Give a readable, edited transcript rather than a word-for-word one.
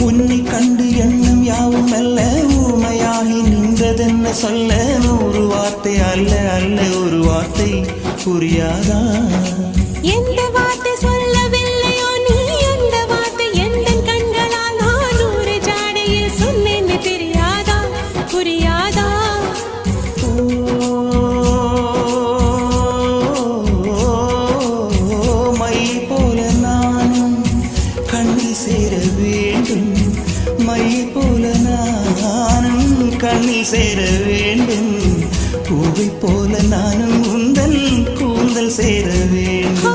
உன்னை கண்டு எண்ணம் யாவும் அல்ல ஊமையாகி நின்றதென்ன சொல்ல 100 வார்த்தை அல்ல அல்ல ஒரு வார்த்தை புரியாதா எந்த வார்த்தை சொல்லவில்லையோ நீ அந்த வார்த்தை எந்த கண்களால் நான் 100 ஜாடையில் சொன்னேன்னு தெரியாதா புரியாதா மை போல நானும் கண்ணில் சேர வேண்டும் மை போல நானும் கண்ணில் சேர வேண்டும் பூவை போல நானும் உந்தன் கூந்தல் சேர வேண்டும்